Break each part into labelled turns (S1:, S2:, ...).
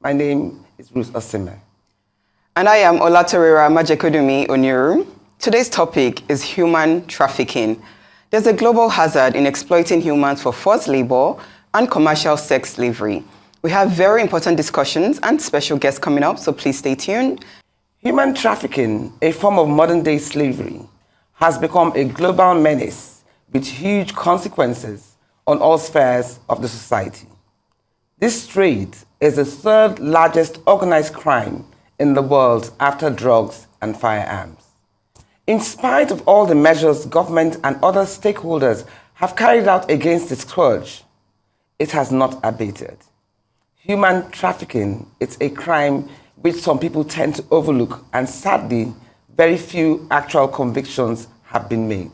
S1: My name is Ruth Osime.
S2: And I am Olatorera Majekodunmi-Oniru. Today's topic is human trafficking. There's a global hazard in exploiting humans for forced labor and commercial sex slavery. We have very important discussions and special guests coming up, so please stay tuned.
S1: Human trafficking, a form of modern-day slavery, has become a global menace with huge consequences on all spheres of the society. This trade is the third largest organized crime in the world after drugs and firearms. In spite of all the measures government and other stakeholders have carried out against the scourge, it has not abated. Human trafficking is a crime which some people tend to overlook, and sadly, very few actual convictions have been made.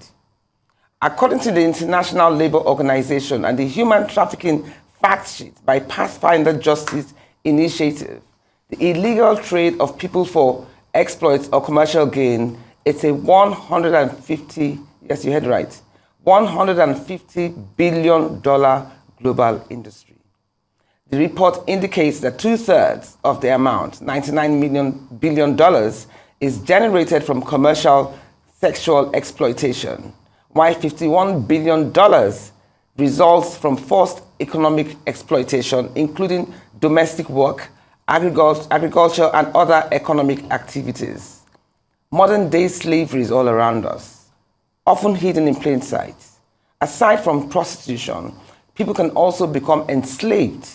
S1: According to the International Labour Organization and the Human Trafficking Fact Sheet by Pathfinder Justice Initiative, the illegal trade of people for exploits or commercial gain is a $150 billion global industry. The report indicates that 2/3 of the amount, $99 billion, is generated from commercial sexual exploitation, while $51 billion results from forced economic exploitation, including domestic work, agriculture, and other economic activities. Modern-day slavery is all around us, often hidden in plain sight. Aside from prostitution, people can also become enslaved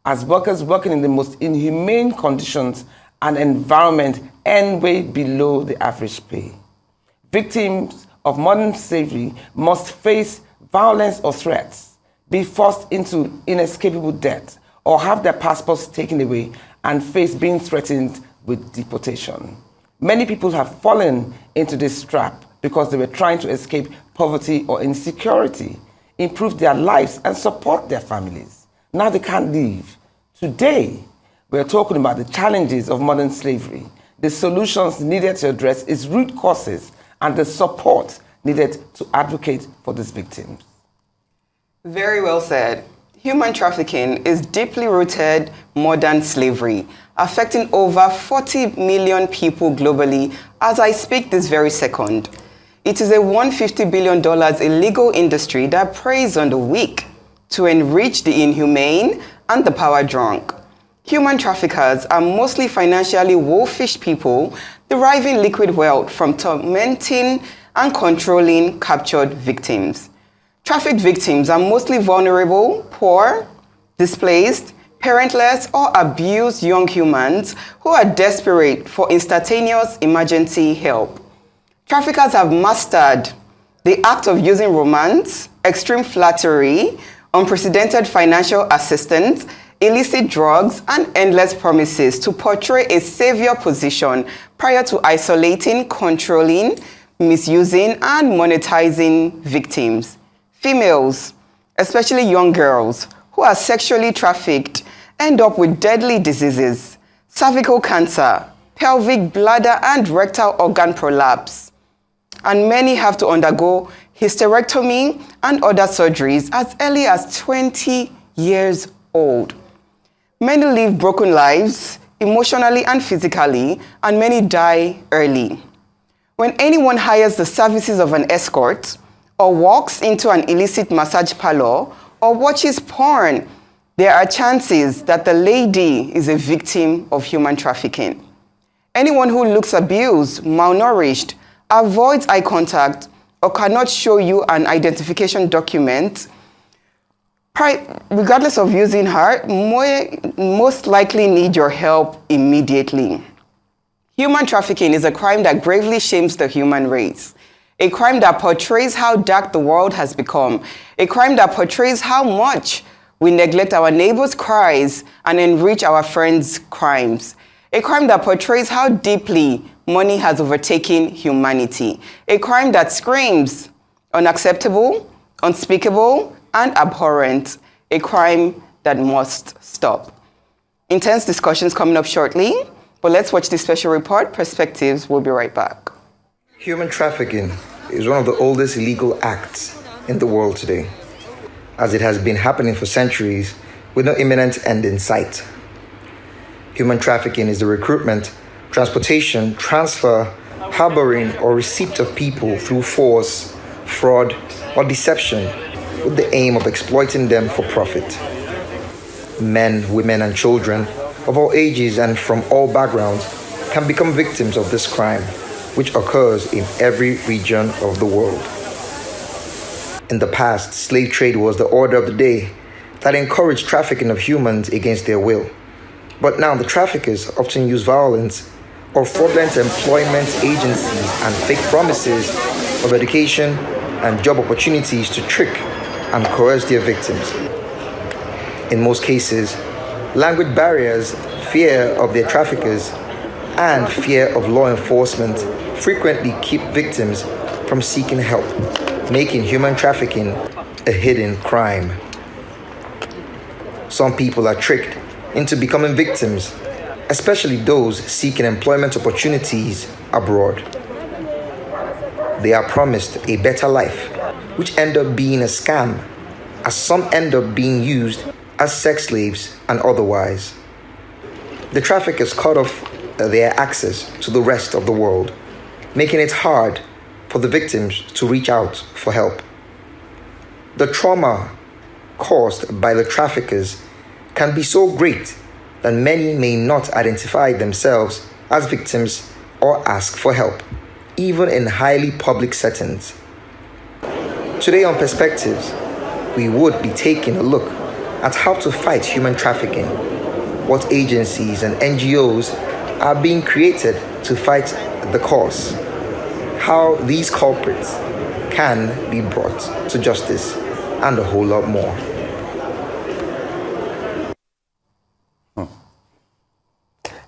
S1: as workers working in the most inhumane conditions and environment earn way below the average pay. Victims of modern slavery must face violence or threats, be forced into inescapable debt, or have their passports taken away and face being threatened with deportation. Many people have fallen into this trap because they were trying to escape poverty or insecurity, improve their lives, and support their families. Now they can't leave. Today, we're talking about the challenges of modern slavery, the solutions needed to address its root causes, and the support needed to advocate for these victims.
S2: Very well said. Human trafficking is deeply rooted modern slavery, affecting over 40 million people globally as I speak this very second. It is a $150 billion illegal industry that preys on the weak to enrich the inhumane and the power-drunk. Human traffickers are mostly financially wolfish people deriving liquid wealth from tormenting and controlling captured victims. Trafficked victims are mostly vulnerable, poor, displaced, parentless, or abused young humans who are desperate for instantaneous emergency help. Traffickers have mastered the act of using romance, extreme flattery, unprecedented financial assistance, illicit drugs, and endless promises to portray a savior position prior to isolating, controlling, misusing, and monetizing victims. Females, especially young girls, who are sexually trafficked end up with deadly diseases, cervical cancer, pelvic, bladder, and rectal organ prolapse. And many have to undergo hysterectomy and other surgeries as early as 20 years old. Many live broken lives, emotionally and physically, and many die early. When anyone hires the services of an escort, or walks into an illicit massage parlor, or watches porn, there are chances that the lady is a victim of human trafficking. Anyone who looks abused, malnourished, avoids eye contact, or cannot show you an identification document, regardless of using her, most likely need your help immediately. Human trafficking is a crime that gravely shames the human race. A crime that portrays how dark the world has become. A crime that portrays how much we neglect our neighbors' cries and enrich our friends' crimes. A crime that portrays how deeply money has overtaken humanity. A crime that screams unacceptable, unspeakable, and abhorrent. A crime that must stop. Intense discussions coming up shortly, but let's watch this special report. Perspectives, we'll be right back.
S3: Human trafficking is one of the oldest illegal acts in the world today, as it has been happening for centuries with no imminent end in sight. Human trafficking is the recruitment, transportation, transfer, harboring, or receipt of people through force, fraud, or deception with the aim of exploiting them for profit. Men, women, and children of all ages and from all backgrounds can become victims of this crime, which occurs in every region of the world. In the past, slave trade was the order of the day that encouraged trafficking of humans against their will. But now the traffickers often use violence or fraudulent employment agencies and fake promises of education and job opportunities to trick and coerce their victims. In most cases, language barriers, fear of their traffickers, and fear of law enforcement frequently keep victims from seeking help, making human trafficking a hidden crime. Some people are tricked into becoming victims, especially those seeking employment opportunities abroad. They are promised a better life, which end up being a scam, as some end up being used as sex slaves and otherwise. The traffickers cut off their access to the rest of the world, making it hard for the victims to reach out for help. The trauma caused by the traffickers can be so great that many may not identify themselves as victims or ask for help, even in highly public settings. Today on Perspectives, we would be taking a look at how to fight human trafficking, what agencies and NGOs are being created to fight the cause, how these culprits can be brought to justice, and a whole lot more.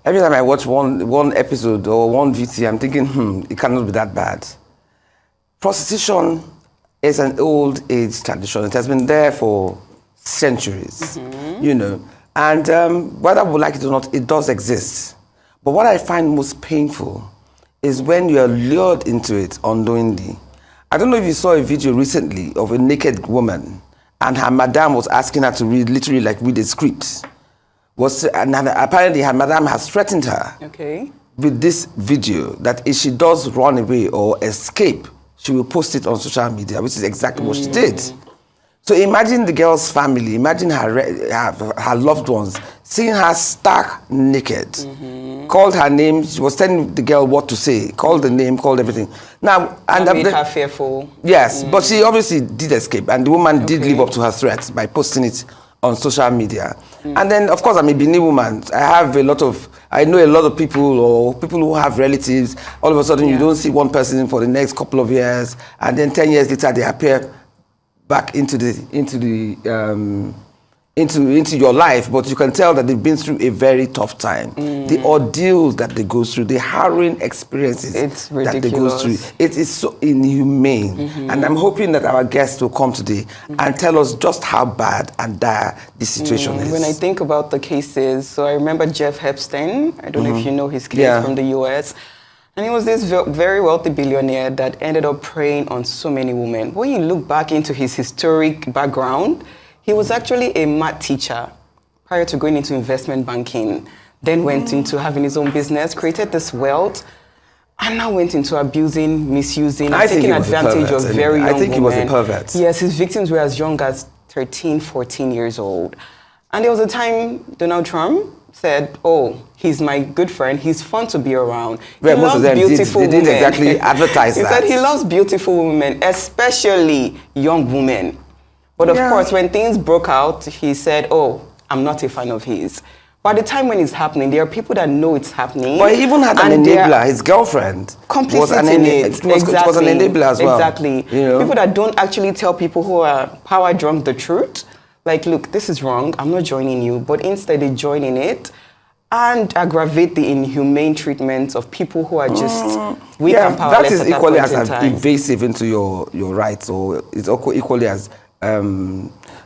S1: Every time I watch one episode or one VT, I'm thinking, it cannot be that bad. Prostitution is an old age tradition. It has been there for centuries, you know. And whether we like it or not, it does exist. But what I find most painful is when you are lured into it unknowingly. I don't know if you saw a video recently of a naked woman and her madam was asking her to read a script. And apparently her madam has threatened her with this video that if she does run away or escape, she will post it on social media, which is exactly what she did. So imagine the girl's family, imagine her loved ones, seeing her stark naked, called her name, she was telling the girl what to say, called the name, called everything. Now, and
S2: that made her fearful.
S1: Yes, but she obviously did escape, and the woman did live up to her threat by posting it on social media. And then, of course, I'm a Benin woman. I know a lot of people or people who have relatives. All of a sudden, you don't see one person for the next couple of years, and then 10 years later, they appear back into your life, but you can tell that they've been through a very tough time. The ordeals that they go through, the harrowing experiences that they go through, it is so inhumane. And I'm hoping that our guests will come today and tell us just how bad and dire this situation is.
S2: When I think about the cases, so I remember Jeff Epstein. I don't know if you know his case from the US. And he was this very wealthy billionaire that ended up preying on so many women. When you look back into his historic background, he was actually a math teacher prior to going into investment banking, then went into having his own business, created this wealth, and now went into abusing, misusing, and taking advantage of very young women.
S1: I think he was a pervert.
S2: Yes, his victims were as young as 13, 14 years old. And there was a time Donald Trump said, he's my good friend, he's fun to be around.
S1: Well, most of them didn't exactly advertise that.
S2: He said he loves beautiful women, especially young women. But of course, when things broke out, he said, I'm not a fan of his. By the time when it's happening, there are people that know it's happening.
S1: But he even had an enabler. His girlfriend was an enabler as well.
S2: Exactly.
S1: You know?
S2: People that don't actually tell people who are power drunk the truth. Like, look, this is wrong. I'm not joining you. But instead, they join in it and aggravate the inhumane treatment of people who are just weak and powerless.
S1: That is equally as invasive into your rights, or it's equally as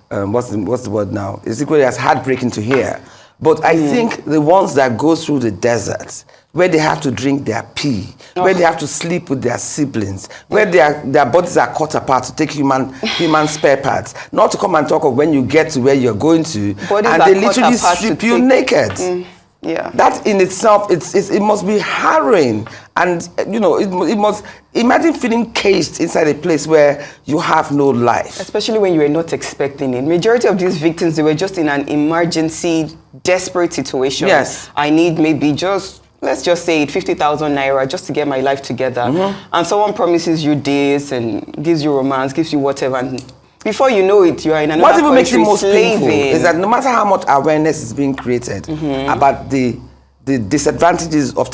S1: what's the word now? It's equally as heartbreaking to hear. But I think the ones that go through the deserts, where they have to drink their pee, where they have to sleep with their siblings, where their bodies are cut apart to take human spare parts, not to come and talk of when you get to where you're going to, and they literally strip you naked.
S2: Yeah.
S1: That in itself, it must be harrowing. And, you know, it must, imagine feeling caged inside a place where you have no life.
S2: Especially when you were not expecting it. Majority of these victims, they were just in an emergency, desperate situation.
S1: Yes.
S2: I need maybe just, let's just say 50,000 naira just to get my life together. And someone promises you this and gives you romance, gives you whatever. And before you know it, you are in another country.
S1: What even makes it most painful
S2: slaving.
S1: is that no matter how much awareness is being created about the disadvantages of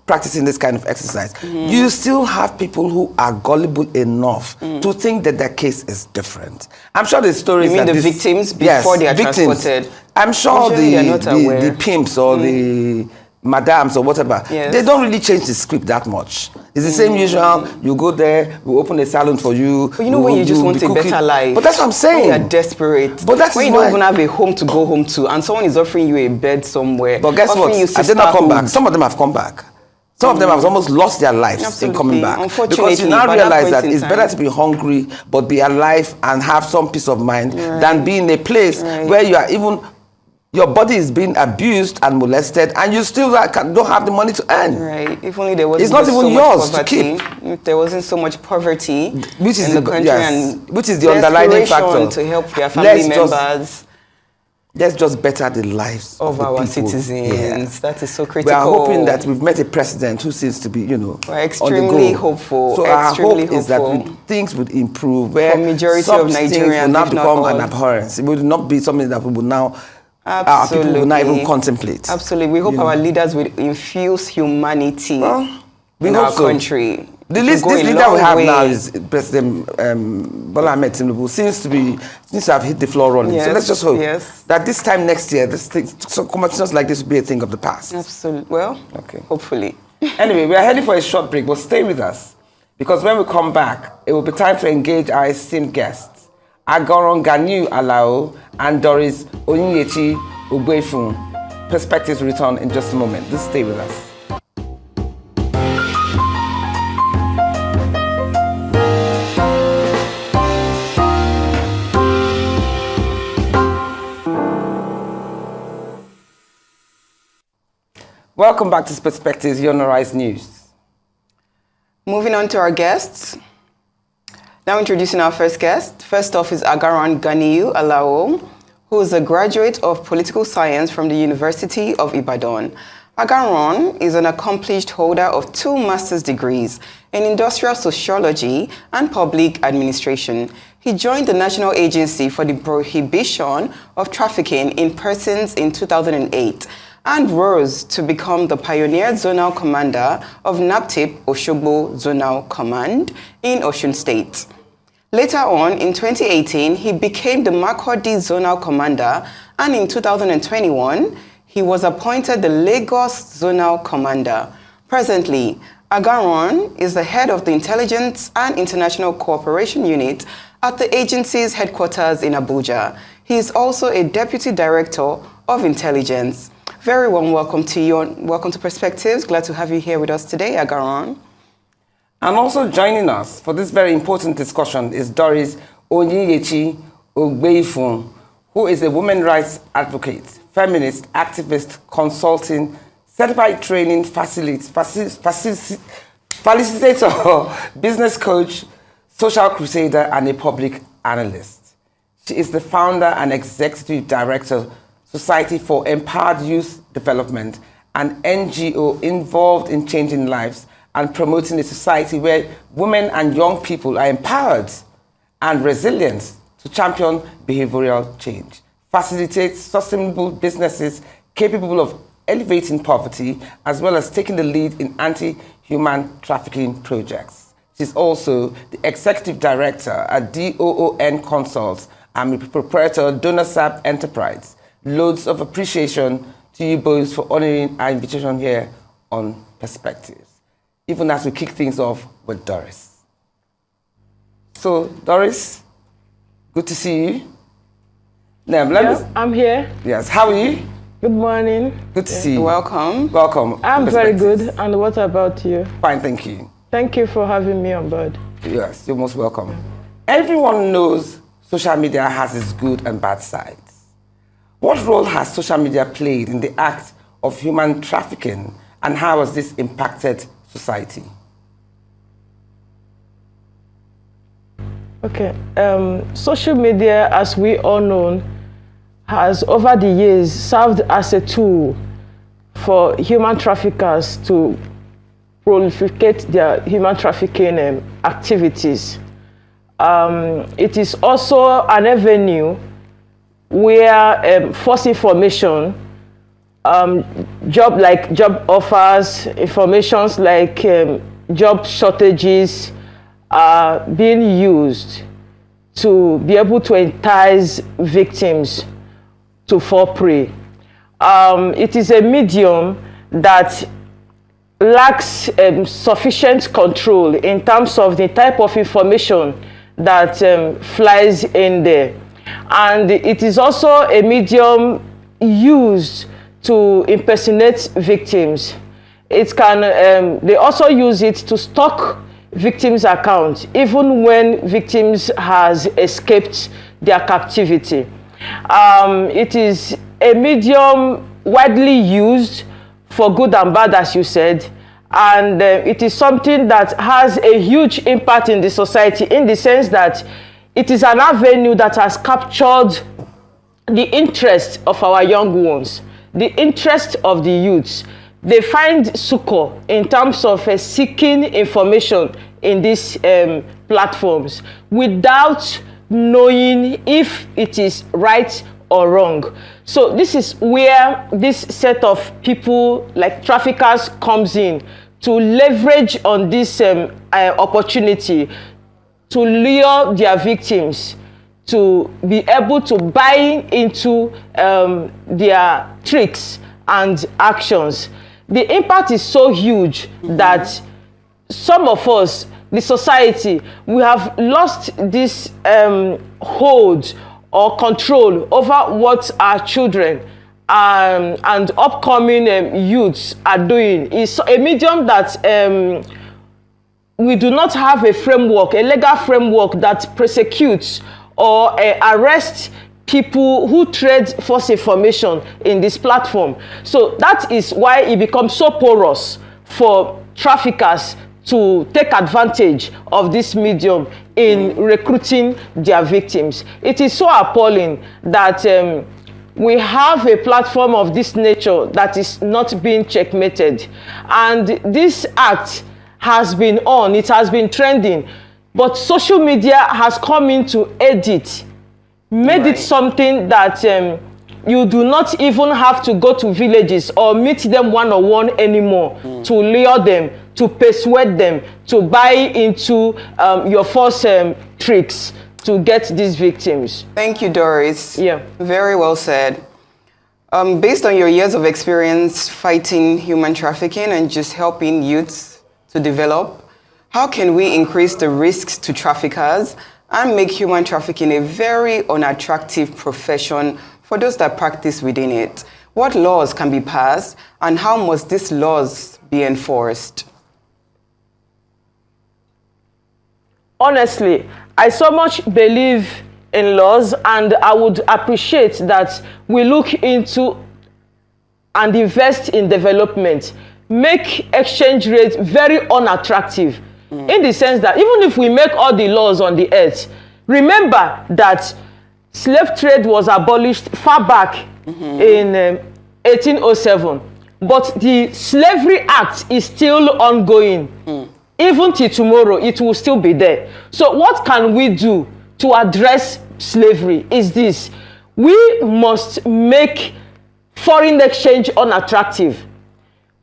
S1: practicing this kind of exercise, you still have people who are gullible enough to think that their case is different. I'm sure the stories
S2: You mean
S1: that
S2: the victims before they are transported?
S1: I'm sure
S2: the
S1: the pimps or the madams or whatever, they don't really change the script that much. It's the same usual. You go there, we open a salon for you.
S2: But you know when you just want a better life.
S1: But that's what I'm saying.
S2: When you are desperate.
S1: But that's
S2: when you don't even have a home to go home to, and someone is offering you a bed somewhere.
S1: But guess what?
S2: You
S1: I did not come back. Some of them have come back. Some of them have almost lost their lives in coming back.
S2: Unfortunately,
S1: because you now realize that it's better to be hungry but be alive and have some peace of mind than be in a place where you are even, your body is being abused and molested and you still don't have the money to earn.
S2: Right. If only there wasn't
S1: it's not even
S2: so
S1: yours
S2: much poverty,
S1: to keep.
S2: If there wasn't so much poverty
S1: which is
S2: in the country and
S1: which is the underlying factor
S2: to help their family members.
S1: Let's just better the lives
S2: of
S1: the
S2: our
S1: people.
S2: citizens. That is so critical.
S1: We are hoping that we've met a president who seems to be, you know,
S2: we're extremely hopeful.
S1: So our hope is that things would improve. Where
S2: for majority of Nigerians
S1: will not become an abhorrence. It will not be something that we will now, our people will not even contemplate.
S2: Absolutely. We hope our leaders will infuse humanity in our country.
S1: This leader we have now is President Bola Ahmed Tinubu seems to have hit the floor running. So let's just hope that this time next year, conversations like this will be a thing of the past.
S2: Absolutely. Well, hopefully.
S1: Anyway, we are heading for a short break, but stay with us because when we come back, it will be time to engage our esteemed guests, Aganran Alao and Doris Ogbeifun. Perspectives return in just a moment. Just stay with us. Welcome back to Perspectives, your Rise News.
S2: Moving on to our guests. Now introducing our first guest. First off is Aganran Alao, who is a graduate of political science from the University of Ibadan. Aganran is an accomplished holder of 2 master's degrees in industrial sociology and public administration. He joined the National Agency for the Prohibition of Trafficking in Persons in 2008 and rose to become the pioneer zonal commander of NAPTIP Oshogbo Zonal Command in Osun State. Later on, in 2018, he became the Makurdi Zonal Commander, and in 2021, he was appointed the Lagos Zonal Commander. Presently, Aganran is the head of the Intelligence and International Cooperation Unit at the agency's headquarters in Abuja. He is also a Deputy Director of Intelligence. Very warm welcome to you. Welcome to Perspectives. Glad to have you here with us today, Aganran.
S1: And also joining us for this very important discussion is Doris Ogbeifun, who is a women's rights advocate, feminist, activist, consulting, certified training facilitator, business coach, social crusader, and a public analyst. She is the founder and executive director Society for Empowered Youth Development, an NGO involved in changing lives and promoting a society where women and young people are empowered and resilient to champion behavioral change, facilitate sustainable businesses capable of elevating poverty, as well as taking the lead in anti-human trafficking projects. She's also the executive director at DOON Consults and the proprietor of DonorSap Enterprise. Loads of appreciation to you both for honoring our invitation here on Perspectives, even as we kick things off with Doris. So, Doris, good to see you. Now,
S4: I'm here.
S1: Yes, how are you?
S4: Good morning.
S1: Good to see you.
S2: Welcome.
S1: Welcome.
S4: I'm very good. And what about you?
S1: Fine, thank you.
S4: Thank you for having me on board.
S1: Yes, you're most welcome. Everyone knows social media has its good and bad sides. What role has social media played in the act of human trafficking, and how has this impacted society?
S4: Okay. Social media, as we all know, has over the years served as a tool for human traffickers to proliferate their human trafficking activities. It is also an avenue where false information, job offers, informations like job shortages are being used to be able to entice victims to fall prey. It is a medium that lacks sufficient control in terms of the type of information that flies in there. And it is also a medium used to impersonate victims. It can, they also use it to stalk victims' accounts, even when victims has escaped their captivity. It is a medium widely used for good and bad, as you said, and it is something that has a huge impact in the society, in the sense that it is an avenue that has captured the interest of our young ones, the interest of the youths. They find succor in terms of seeking information in these platforms without knowing if it is right or wrong. So this is where this set of people like traffickers comes in to leverage on this opportunity to lure their victims to be able to buy into their tricks and actions. The impact is so huge that some of us, the society, we have lost this hold or control over what our children and upcoming youths are doing. It's a medium that we do not have a framework, a legal framework that prosecutes or arrests people who trade false information in this platform. So that is why it becomes so porous for traffickers to take advantage of this medium in recruiting their victims. It is so appalling that we have a platform of this nature that is not being checkmated. And this act has been on, it has been trending, but social media has come in to edit, made it something that you do not even have to go to villages or meet them one-on-one anymore to lure them, to persuade them to buy into your false tricks to get these victims.
S2: Thank you, Doris.
S4: Yeah.
S2: Very well said. Based on your years of experience fighting human trafficking and just helping youths to develop, how can we increase the risks to traffickers and make human trafficking a very unattractive profession for those that practice within it? What laws can be passed, and how must these laws be enforced?
S4: Honestly, I so much believe in laws, and I would appreciate that we look into and invest in development, make exchange rates very unattractive, in the sense that even if we make all the laws on the earth, remember that slave trade was abolished far back in 1807, but the Slavery Act is still ongoing. Even till tomorrow, it will still be there. So what can we do to address slavery is this: we must make foreign exchange unattractive.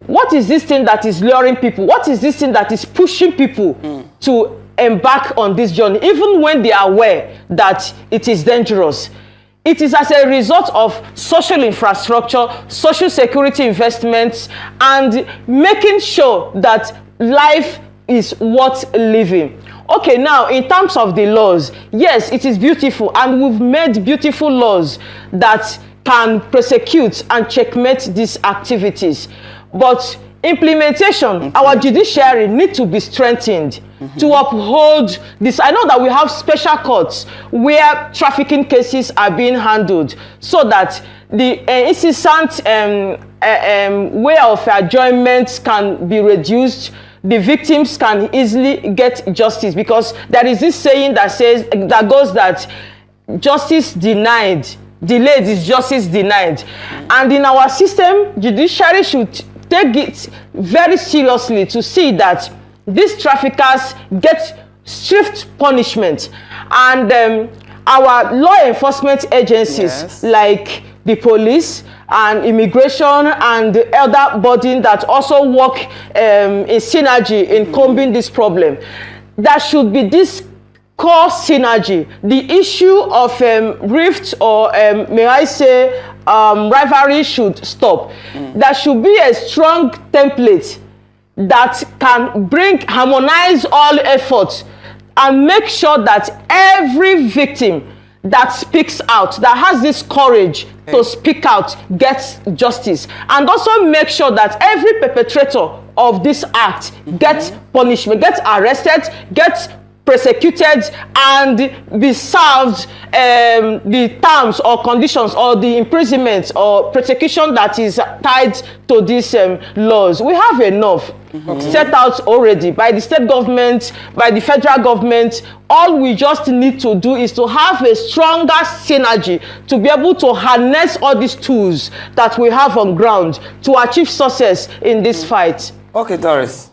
S4: What is this thing that is luring people? What is this thing that is pushing people to embark on this journey, even when they are aware that it is dangerous? It is as a result of social infrastructure, social security investments, and making sure that life is worth living. Okay, now in terms of the laws, yes, it is beautiful, and we've made beautiful laws that can prosecute and checkmate these activities. But implementation, our judiciary need to be strengthened to uphold this. I know that we have special courts where trafficking cases are being handled so that the incessant way of adjournment can be reduced. The victims can easily get justice, because there is this saying that goes that justice denied, delayed is justice denied. And in our system, judiciary should take it very seriously to see that these traffickers get swift punishment. And our law enforcement agencies, like the police and immigration and other bodies that also work in synergy in combing this problem, there should be this core synergy. The issue of rift or may I say rivalry should stop. There should be a strong template that can harmonize all efforts and make sure that every victim that speaks out, that has this courage to speak out, gets justice. And also make sure that every perpetrator of this act gets punishment, gets arrested, gets prosecuted, and be served the terms or conditions or the imprisonment or prosecution that is tied to these laws. We have enough set out already by the state government, by the federal government. All we just need to do is to have a stronger synergy to be able to harness all these tools that we have on ground to achieve success in this fight.
S1: Okay, Doris,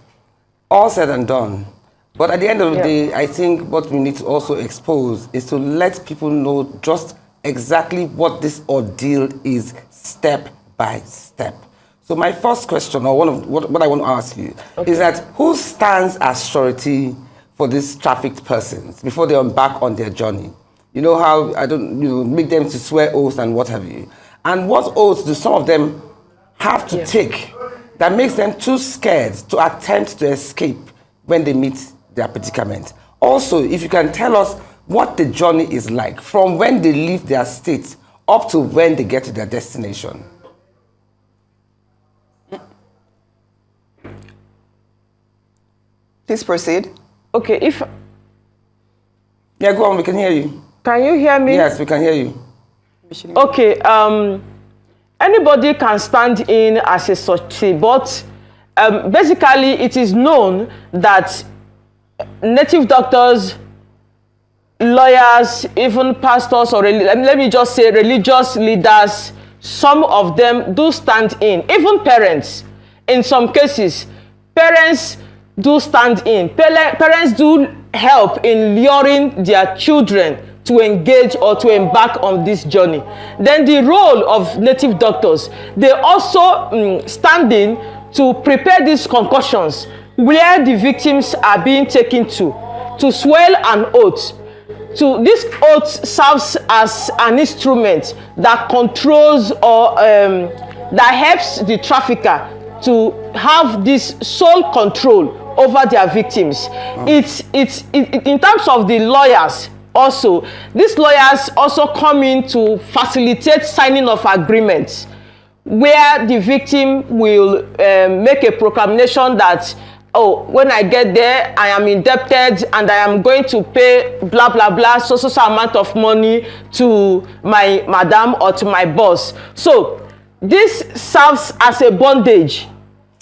S1: all said and done. But at the end of the day, I think what we need to also expose is to let people know just exactly what this ordeal is step by step. So my first question, or one of what I want to ask you, is that who stands as surety for these trafficked persons before they embark on their journey? You know how make them to swear oaths and what have you. And what oaths do some of them have to take that makes them too scared to attempt to escape when they meet their predicament? Also, if you can tell us what the journey is like from when they leave their state up to when they get to their destination.
S2: Please proceed.
S4: Okay,
S1: Yeah, go on, we can hear you.
S4: Can you hear me?
S1: Yes, we can hear you.
S4: Okay, anybody can stand in as a surety, but basically it is known that native doctors, lawyers, even pastors, or let me just say religious leaders, some of them do stand in. Even parents, in some cases, parents do stand in. Parents do help in luring their children to engage or to embark on this journey. Then the role of native doctors, they also stand in to prepare these concussions where the victims are being taken to swear an oath. This oath serves as an instrument that controls or that helps the trafficker to have this sole control over their victims. It's in terms of the lawyers also, these lawyers also come in to facilitate signing of agreements where the victim will make a proclamation that, oh, when I get there, I am indebted and I am going to pay blah, blah, blah, so amount of money to my madam or to my boss. So this serves as a bondage.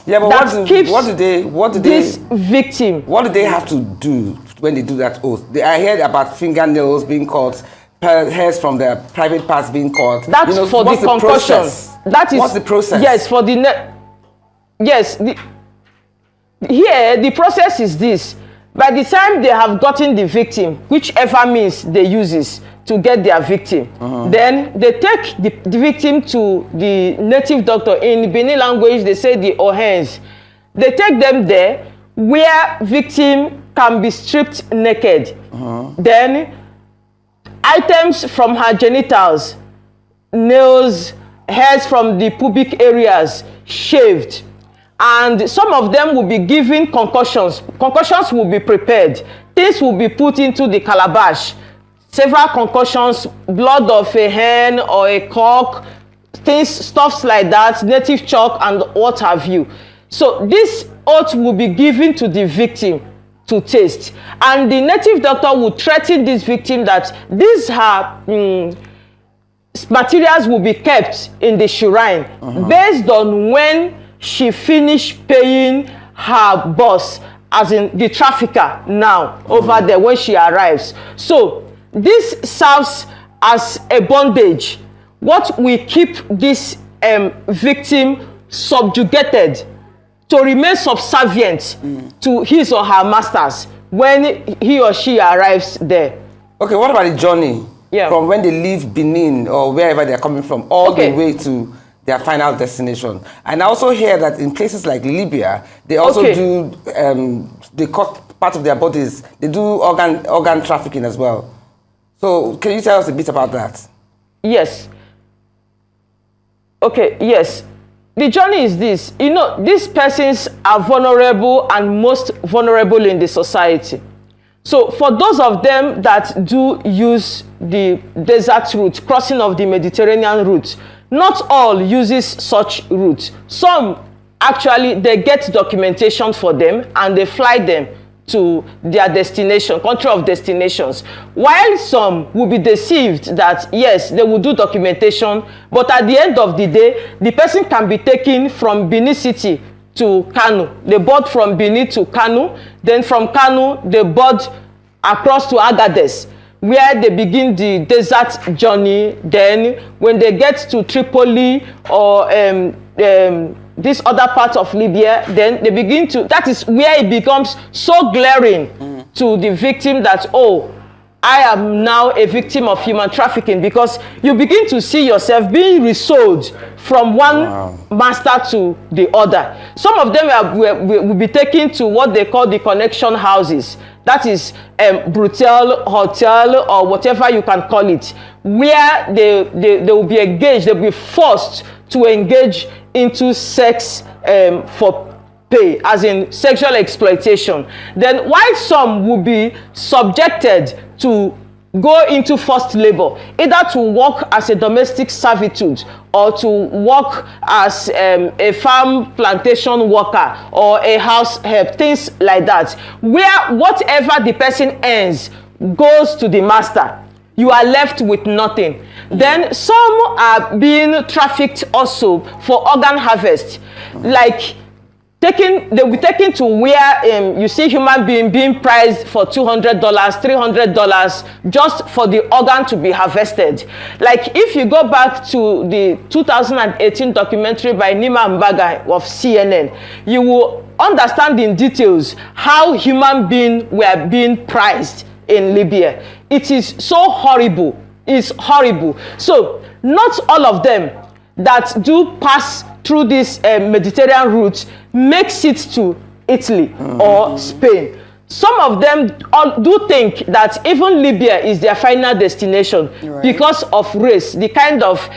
S1: Yeah, but what do
S4: this victim?
S1: What do they have to do when they do that oath? I heard about fingernails being cut, hairs from their private parts being cut.
S4: That's for the concussion. That is
S1: what's the process?
S4: Yes, for the here the process is this. By the time they have gotten the victim, whichever means they use to get their victim, then they take the victim to the native doctor. In Benin language, they say the ohens. They take them there where victim can be stripped naked. Then items from her genitals, nails, hairs from the pubic areas, shaved. And some of them will be given concussions. Concussions will be prepared. Things will be put into the calabash. Several concussions, blood of a hen or a cock, stuffs like that, native chalk and what have you. So this oath will be given to the victim to taste. And the native doctor will threaten this victim that these her materials will be kept in the shrine based on when she finished paying her boss, as in the trafficker now over there when she arrives. So this serves as a bondage. What we keep this victim subjugated to remain subservient to his or her masters when he or she arrives there.
S1: Okay, what about the journey?
S4: Yeah.
S1: From when they leave Benin or wherever they're coming from, all the way to their final destination. And I also hear that in places like Libya, they also do, they cut part of their bodies, they do organ trafficking as well. So can you tell us a bit about that?
S4: Yes. Okay, yes. The journey is this. You know, these persons are vulnerable and most vulnerable in the society. So for those of them that do use the desert route, crossing of the Mediterranean route, not all uses such route. Some actually, they get documentation for them and they fly them to their destination, country of destinations. While some will be deceived that yes, they will do documentation, but at the end of the day, the person can be taken from Benin City to Kano. They board from Benin to Kano, then from Kano, they board across to Agadez, where they begin the desert journey. Then when they get to Tripoli or this other part of Libya, then they begin to, that is where it becomes so glaring to the victim that, oh, I am now a victim of human trafficking, because you begin to see yourself being resold from one master to the other. Some of them will be taken to what they call the connection houses. That is brothel, hotel, or whatever you can call it, where they will be engaged, they'll be forced to engage into sex for pay, as in sexual exploitation. Then while some will be subjected to go into forced labor, either to work as a domestic servitude or to work as a farm plantation worker or a house help, things like that, where whatever the person earns goes to the master. You are left with nothing. Then some are being trafficked also for organ harvest, like they'll be taken to where you see human being priced for $200, $300 just for the organ to be harvested. Like if you go back to the 2018 documentary by Nima Mbaga of CNN, you will understand in details how human beings were being priced in Libya. It is so horrible. It's horrible. So not all of them that do pass through this Mediterranean route makes it to Italy or Spain. Some of them do think that even Libya is their final destination because of race, the kind of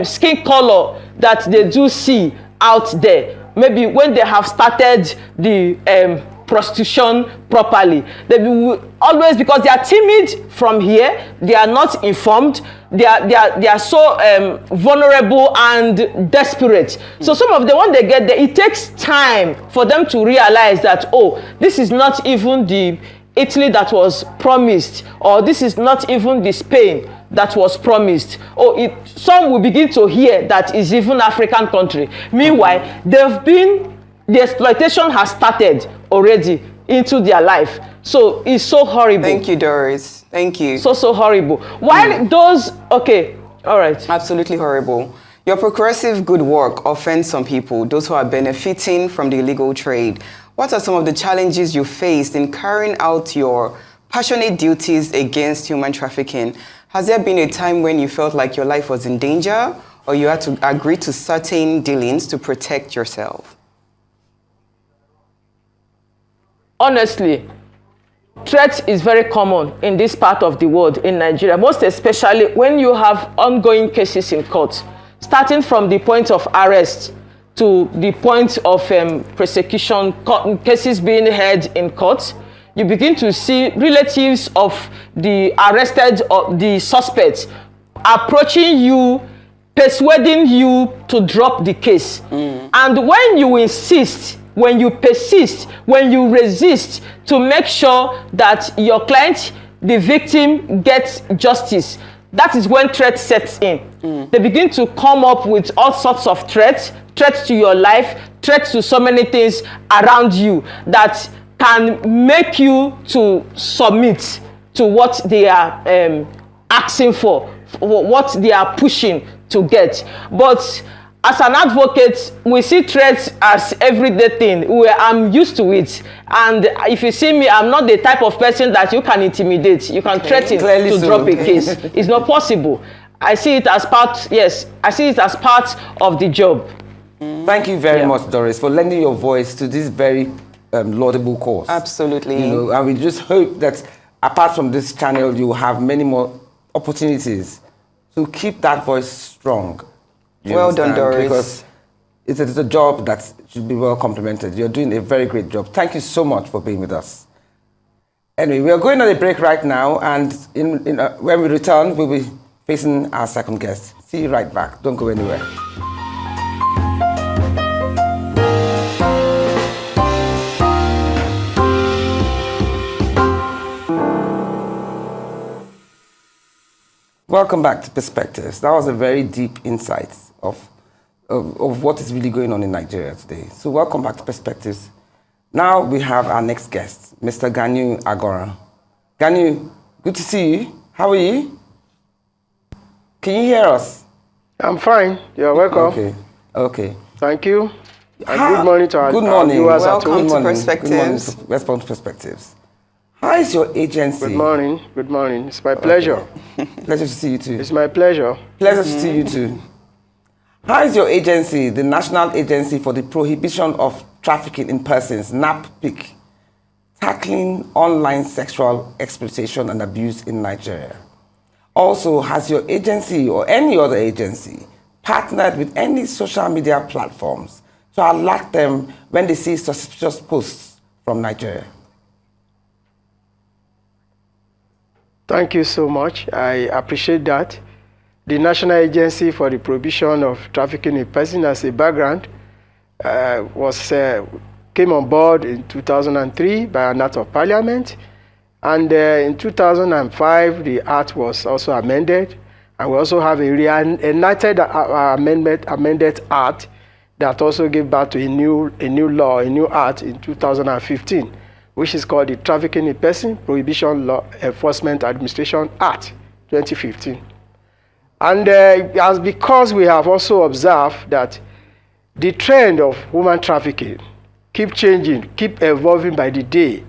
S4: skin color that they do see out there. Maybe when they have started the prostitution properly, they will always, because they are timid from here, they are not informed, they are so vulnerable and desperate. So some of them, when they get there, it takes time for them to realize that, oh, this is not even the Italy that was promised, or this is not even the Spain that was promised. Oh, some will begin to hear that is even African country. Meanwhile, the exploitation has started already into their life. So it's so horrible.
S2: Thank you, Doris. Thank you.
S4: So horrible. While those, okay, all right.
S2: Absolutely horrible. Your progressive good work offends some people, those who are benefiting from the illegal trade. What are some of the challenges you faced in carrying out your passionate duties against human trafficking? Has there been a time when you felt like your life was in danger, or you had to agree to certain dealings to protect yourself?
S4: Honestly, threat is very common in this part of the world, in Nigeria, most especially when you have ongoing cases in court, starting from the point of arrest to the point of prosecution, cases being heard in court. You begin to see relatives of the arrested or the suspects approaching you, persuading you to drop the case. And when you insist when you persist, when you resist to make sure that your client, the victim, gets justice, that is when threat sets in. They begin to come up with all sorts of threats to your life, threats to so many things around you that can make you to submit to what they are asking for, what they are pushing to get. But as an advocate, we see threats as everyday thing. I'm used to it. And if you see me, I'm not the type of person that you can intimidate. You can threaten to drop a case. It's not possible. I see it as part, I see it as part of the job.
S1: Thank you very much, Doris, for lending your voice to this very laudable cause. Absolutely. And we just hope that apart from this channel, you will have many more opportunities to keep that voice strong. Well done, Doris. Because it's a job that should be well complimented. You're doing a very great job. Thank you so much for being with us. Anyway, we are going on a break right now, and when we return, we'll be facing our second guest. See you right back. Don't go anywhere. Welcome back to Perspectives. That was a very deep insight of what is really going on in Nigeria today. So welcome back to Perspectives. Now we have our next guest, Mr. Ganyu Aganran. Ganyu, good to see you. How are you? Can you hear us?
S5: I'm fine. You're welcome.
S1: Okay.
S5: Thank you. And good morning to our viewers at home.
S2: Welcome to Perspectives.
S1: Welcome to Perspectives. How is your agency?
S5: Good morning. Good morning. It's my pleasure.
S1: Pleasure to see you too.
S5: It's my pleasure.
S1: Pleasure to see you too. How is your agency, the National Agency for the Prohibition of Trafficking in Persons, NAPPIC, tackling online sexual exploitation and abuse in Nigeria? Also, has your agency or any other agency partnered with any social media platforms to alert them when they see suspicious posts from Nigeria?
S5: Thank you so much. I appreciate that. The National Agency for the Prohibition of Trafficking in Persons, as a background, came on board in 2003 by an Act of Parliament. And in 2005, the Act was also amended. And we also have a enacted amended Act that also gave birth to a new law, a new Act in 2015. Which is called the Trafficking in Persons Prohibition Law Enforcement Administration Act 2015. And as because we have also observed that the trend of human trafficking keep changing, keep evolving by the day,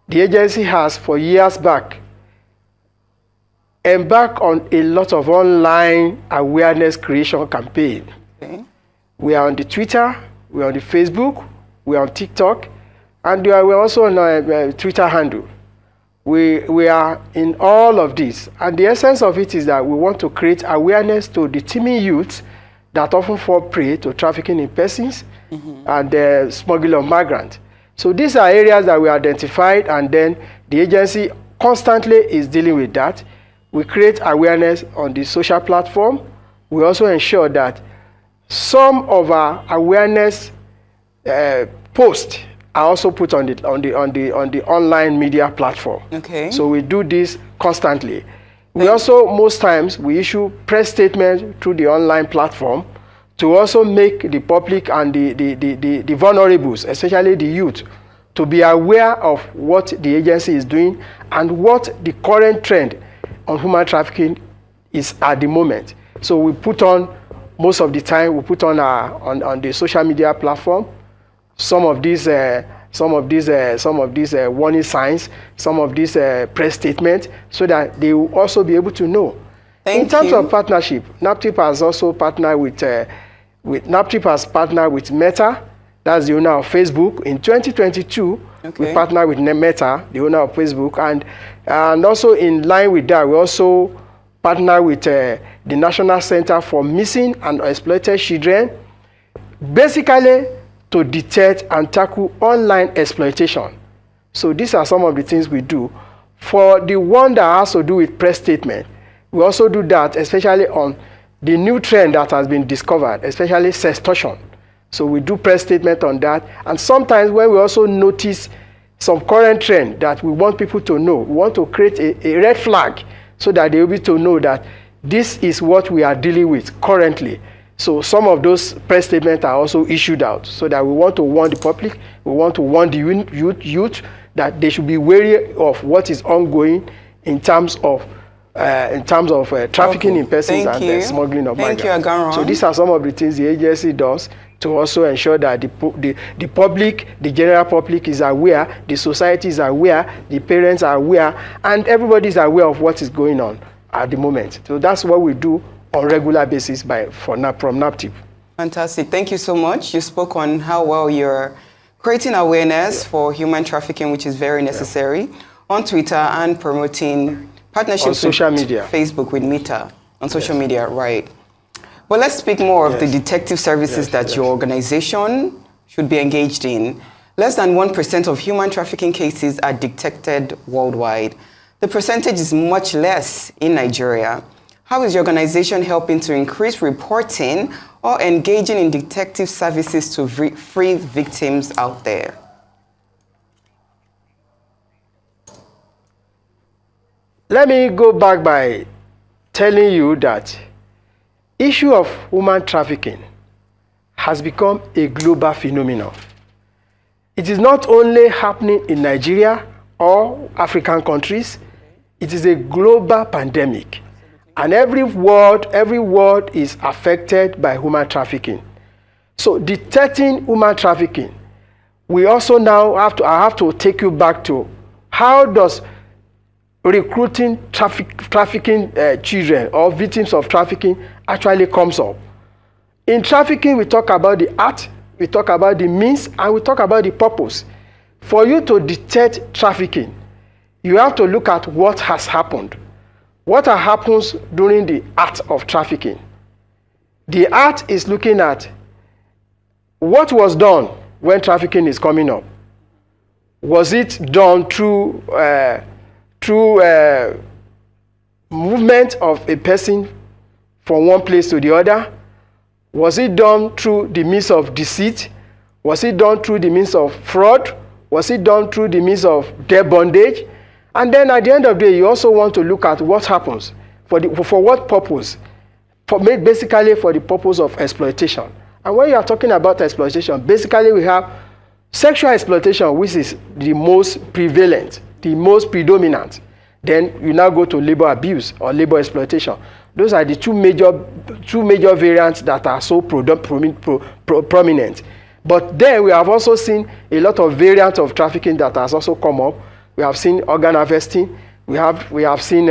S5: the agency has for years back embarked on a lot of online awareness creation campaign. We are on the Twitter, we are on the Facebook, we are on TikTok, and we're also on a Twitter handle. We are in all of this. And the essence of it is that we want to create awareness to the teeming youths that often fall prey to trafficking in persons and smuggling of migrants. So these are areas that we identified, and then the agency constantly is dealing with that. We create awareness on the social platform. We also ensure that some of our awareness posts are also put on the online media platform. So we do this constantly. We also, most times, we issue press statements through the online platform to also make the public and the vulnerables, especially the youth, to be aware of what the agency is doing and what the current trend on human trafficking is at the moment. So we put on, most of the time, we put on on the social media platform some of these warning signs, some of these press statements, so that they will also be able to know. In terms of partnership, NAPTIP has also partnered NAPTIP has partnered with Meta, that's the owner of Facebook. In 2022, we partnered with Meta, the owner of Facebook, and also in line with that, we also partnered with the National Center for Missing and Exploited Children, basically to detect and tackle online exploitation. So these are some of the things we do. For the one that has to do with press statement, we also do that, especially on the new trend that has been discovered, especially sextortion. So we do press statement on that. And sometimes when we also notice some current trend that we want people to know, we want to create a red flag so that they will be to know that this is what we are dealing with currently. So some of those press statements are also issued out so that we want to warn the public, we want to warn the youth that they should be wary of what is ongoing in terms of trafficking in persons and smuggling of migrants.
S2: Thank you, Aganran.
S5: So these are some of the things the agency does to also ensure that the public, the general public is aware, the society is aware, the parents are aware, and everybody is aware of what is going on at the moment. So that's what we do on regular basis from NAPTIP.
S2: Fantastic. Thank you so much. You spoke on how well you're creating awareness for human trafficking, which is very necessary, on Twitter, and promoting partnerships
S5: on social media.
S2: Facebook with Meta, on social media, right. Well, let's speak more of the detective services that your organization should be engaged in. Less than 1% of human trafficking cases are detected worldwide. The percentage is much less in Nigeria. How is your organization helping to increase reporting or engaging in detective services to free victims out there?
S5: Let me go back by telling you that issue of human trafficking has become a global phenomenon. It is not only happening in Nigeria or African countries, it is a global pandemic. And every world is affected by human trafficking. So detecting human trafficking, we also now I have to take you back to how does recruiting trafficking children or victims of trafficking actually comes up. In trafficking, we talk about the art, we talk about the means, and we talk about the purpose. For you to detect trafficking, you have to look at what has happened. What happens during the act of trafficking? The art is looking at what was done when trafficking is coming up. Was it done through movement of a person from one place to the other? Was it done through the means of deceit? Was it done through the means of fraud? Was it done through the means of debt bondage? And then at the end of the day, you also want to look at what happens, for what purpose? Basically for the purpose of exploitation. And when you are talking about exploitation, basically we have sexual exploitation, which is the most prevalent, the most predominant. Then you now go to labor abuse or labor exploitation. Those are the two major variants that are so prominent. But then we have also seen a lot of variants of trafficking that has also come up. We have seen organ harvesting. We have seen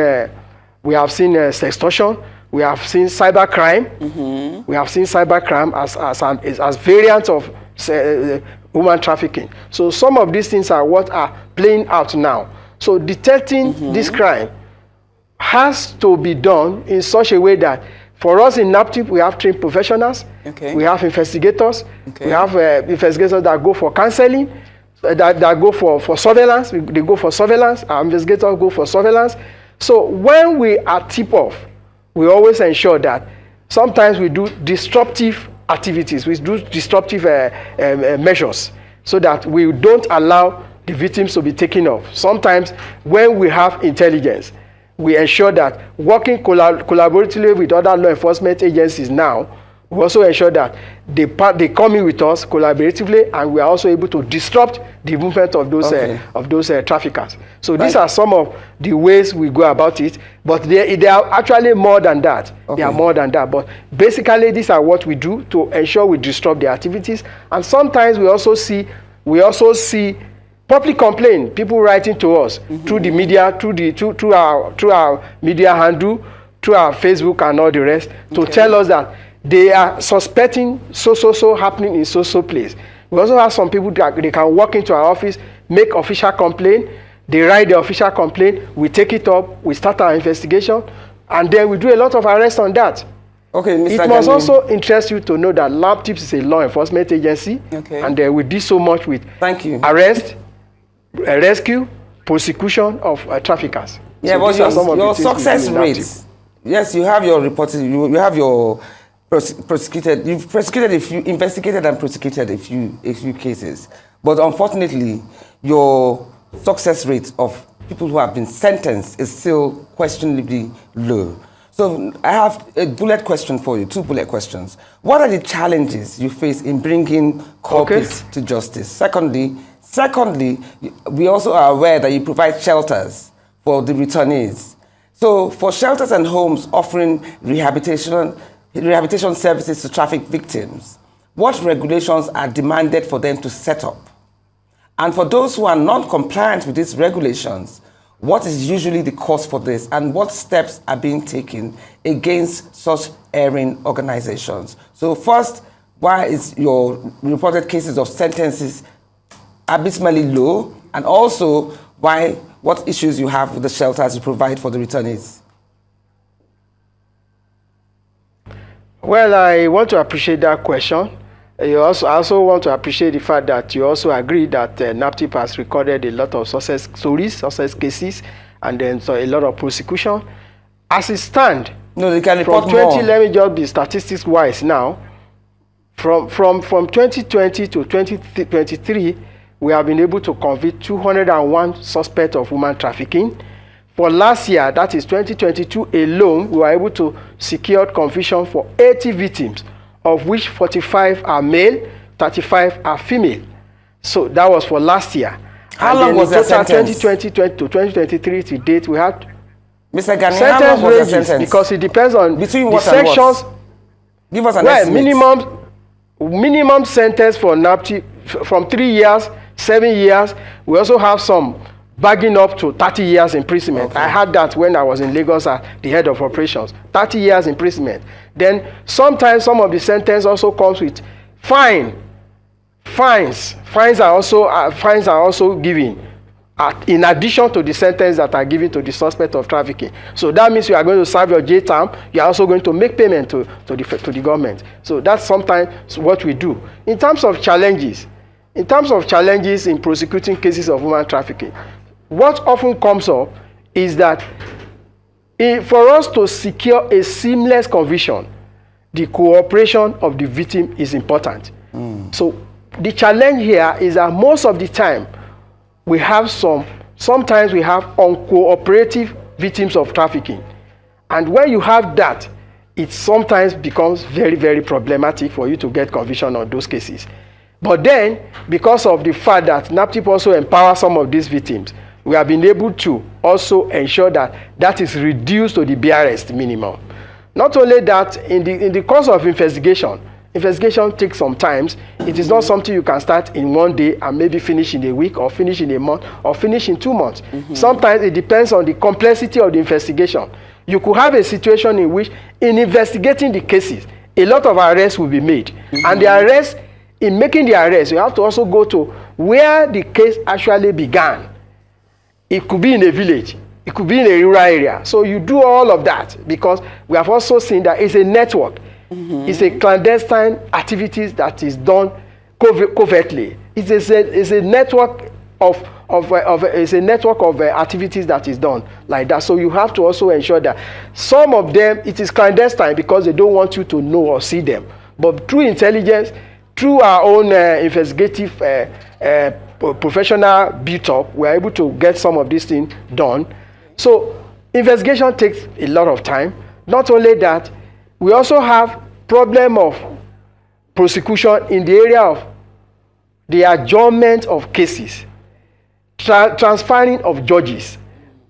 S5: sextortion. We have seen cybercrime. Mm-hmm. We have seen cybercrime as variants of human trafficking. So some of these things are what are playing out now. So detecting this crime has to be done in such a way that for us in NAPTIP, we have trained professionals. Okay. We have investigators. Okay. We have investigators that go for counseling, that go for surveillance. They go for surveillance. Our investigators go for surveillance. So when we are tip-off, we always ensure that sometimes we do disruptive activities, we do disruptive measures so that we don't allow the victims to be taken off. Sometimes when we have intelligence, we ensure that working collaboratively with other law enforcement agencies now, we also ensure that they come in with us collaboratively, and we are also able to disrupt the movement of those traffickers. So these are some of the ways we go about it, but they are actually more than that. Okay. They are more than that. But basically, these are what we do to ensure we disrupt the activities. And sometimes we also see public complaint, people writing to us through the media, through our media handle, through our Facebook and all the rest, to tell us that they are suspecting so happening in so place. We also have some people that they can walk into our office, make official complaint, they write the official complaint, we take it up, we start our investigation, and then we do a lot of arrests on that.
S1: Okay, Mr.
S5: It must also interest you to know that NAPTIP is a law enforcement agency, and we do so much with arrest, rescue, prosecution of traffickers.
S1: Yeah, so but your success rates, yes, you have your reporting, you have your prosecuted. You've prosecuted a few, investigated and prosecuted a few cases, but unfortunately, your success rate of people who have been sentenced is still questionably low. So I have a bullet question for you, 2 bullet questions. What are the challenges you face in bringing culprits to justice? Secondly, we also are aware that you provide shelters for the returnees. So for shelters and homes offering rehabilitation services to traffic victims, what regulations are demanded for them to set up? And for those who are non-compliant with these regulations, what is usually the cause for this, and what steps are being taken against such erring organizations? So first, why is your reported cases of sentences abysmally low, and also what issues you have with the shelters you provide for the returnees?
S5: Well, I want to appreciate that question. I also want to appreciate the fact that you also agree that NAPTIP has recorded a lot of success stories, success cases, and then a lot of prosecution. As it stands,
S1: no, they can report
S5: from 20,
S1: more.
S5: let me just be statistics-wise now. From 2020 to 2023, we have been able to convict 201 suspects of human trafficking. For last year, that is 2022 alone, we were able to secure conviction for 80 victims, of which 45 are male, 35 are female. So that was for last year.
S1: How long was that sentence?
S5: 2020 to 2023 to date, we had
S1: Mr. Gani,
S5: sentence
S1: how long was
S5: ranges
S1: the sentence?
S5: because it depends on
S1: between
S5: the
S1: what
S5: sections.
S1: And what? Give us an estimate.
S5: Minimum sentence for NAPTIP from 3 years, 7 years. We also have some bagging up to 30 years imprisonment.
S1: Okay.
S5: I had that when I was in Lagos as the head of operations. 30 years imprisonment. Then sometimes some of the sentence also comes with fines. Fines are also given in addition to the sentence that are given to the suspect of trafficking. So that means you are going to serve your jail term. You are also going to make payment to the government. So that's sometimes what we do. In terms of challenges in prosecuting cases of human trafficking, what often comes up is that for us to secure a seamless conviction, the cooperation of the victim is important. So the challenge here is that most of the time we have sometimes we have uncooperative victims of trafficking. And when you have that, it sometimes becomes very, very problematic for you to get conviction on those cases. But then, because of the fact that NAPTIP also empowers some of these victims, we have been able to also ensure that that is reduced to the barest minimum. Not only that, in the course of investigation takes some time. It is not something you can start in one day and maybe finish in a week or finish in a month or finish in 2 months. Sometimes it depends on the complexity of the investigation. You could have a situation in which, in investigating the cases, a lot of arrests will be made. And the arrests, in making the arrest, you have to also go to where the case actually began. It could be in a village. It could be in a rural area. So you do all of that because we have also seen that it's a network. It's a clandestine activities that is done covertly. It's a network of activities that is done like that. So you have to also ensure that some of them, it is clandestine because they don't want you to know or see them. But through intelligence, through our own investigative professional build-up, we are able to get some of these things done. So investigation takes a lot of time. Not only that, we also have problem of prosecution in the area of the adjournment of cases, transferring of judges.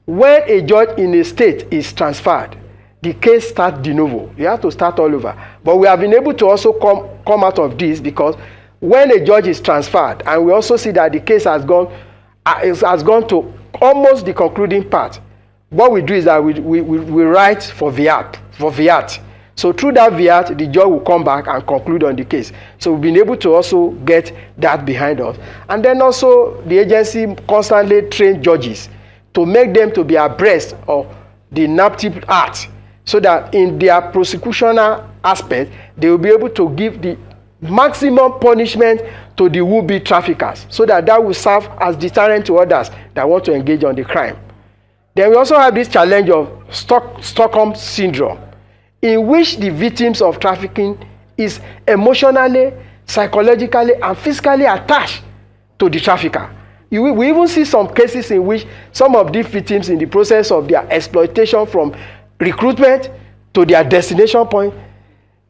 S5: When a judge in a state is transferred, the case starts de novo. You have to start all over. But we have been able to also come out of this because when a judge is transferred, and we also see that the case has gone to almost the concluding part, what we do is that we write for viat. So through that viat, the judge will come back and conclude on the case. So we've been able to also get that behind us. And then also the agency constantly trains judges to make them to be abreast of the NAPTIP Act, so that in their prosecutional aspect, they will be able to give the maximum punishment to the would-be traffickers, so that will serve as deterrent to others that want to engage on the crime. Then we also have this challenge of Stockholm syndrome. in which the victims of trafficking is emotionally, psychologically, and physically attached to the trafficker. We even see some cases in which some of these victims, in the process of their exploitation from recruitment to their destination point,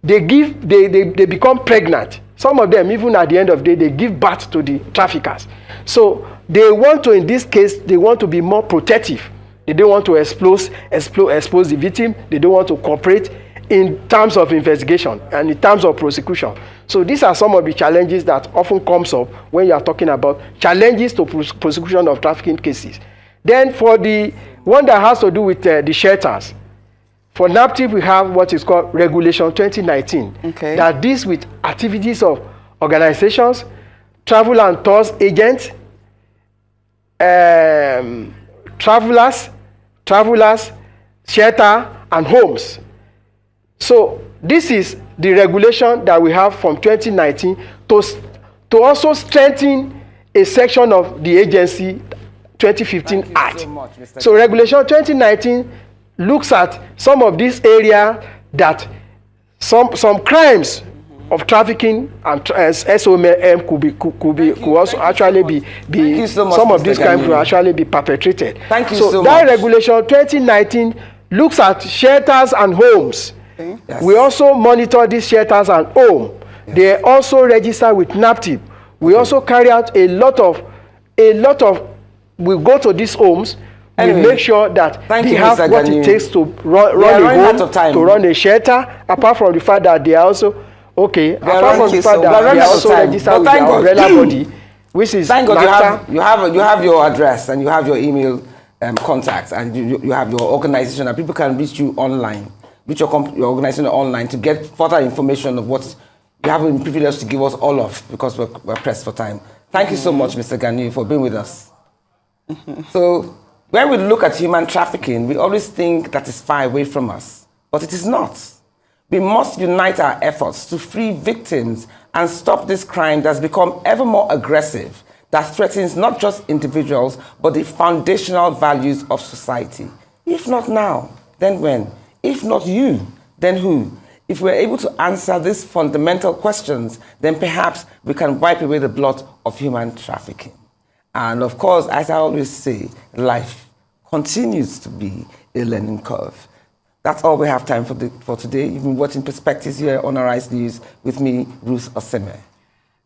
S5: they become pregnant. Some of them, even at the end of the day, they give birth to the traffickers. So they want to, in this case, they want to be more protective. They don't want to expose the victim. They don't want to cooperate in terms of investigation and in terms of prosecution. So these are some of the challenges that often comes up when you are talking about challenges to prosecution of trafficking cases. Then for the one that has to do with the shelters, for NAPTIP, we have what is called Regulation 2019 that deals with activities of organizations, travel and tours agents, travelers, shelter, and homes. So this is the regulation that we have from 2019 to also strengthen a section of the agency 2015 Act. So Regulation 2019 looks at some of these areas that some crimes of trafficking and SOM could also actually be some of these crimes could actually be perpetrated.
S1: Thank you so
S5: that
S1: much.
S5: Regulation 2019 looks at shelters and homes.
S1: Yes.
S5: We also monitor these shelters and homes. Yes. They also register with NAPTIP. We also carry out a lot of we go to these homes. Anyway, we make sure that they have what it takes to run a home, to run a shelter, apart from the fact that they are also apart from the fact that they are also registered with their umbrella body, which is
S1: thank God you have your address and you have your email contacts, and you have your organization, and people can reach you online, reach your organization online to get further information of what you haven't been privileged to give us all of, because we're pressed for time. Thank you so much, Mr. Ganu, for being with us. So when we look at human trafficking, we always think that it's far away from us, but it is not. We must unite our efforts to free victims and stop this crime that's become ever more aggressive, that threatens not just individuals, but the foundational values of society. If not now, then when? If not you, then who? If we're able to answer these fundamental questions, then perhaps we can wipe away the blot of human trafficking. And of course, as I always say, life continues to be a learning curve. That's all we have time for today. You've been watching Perspectives here on Arise News with me, Ruth Osime.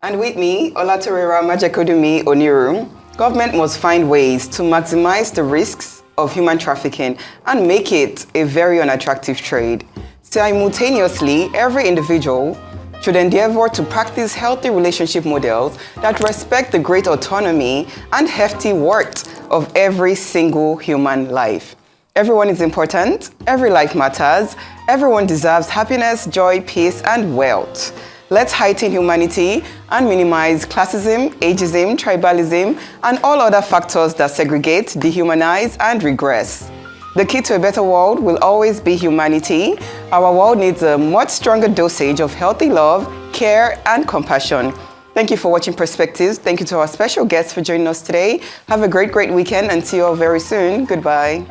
S2: And with me, Olatorera Majekodunmi-Oniru. Government must find ways to maximize the risks of human trafficking and make it a very unattractive trade. Simultaneously, every individual should endeavor to practice healthy relationship models that respect the great autonomy and hefty worth of every single human life. Everyone is important, every life matters, everyone deserves happiness, joy, peace, and wealth. Let's heighten humanity and minimize classism, ageism, tribalism, and all other factors that segregate, dehumanize, and regress. The key to a better world will always be humanity. Our world needs a much stronger dosage of healthy love, care, and compassion. Thank you for watching Perspectives. Thank you to our special guests for joining us today. Have a great weekend and see you all very soon. Goodbye.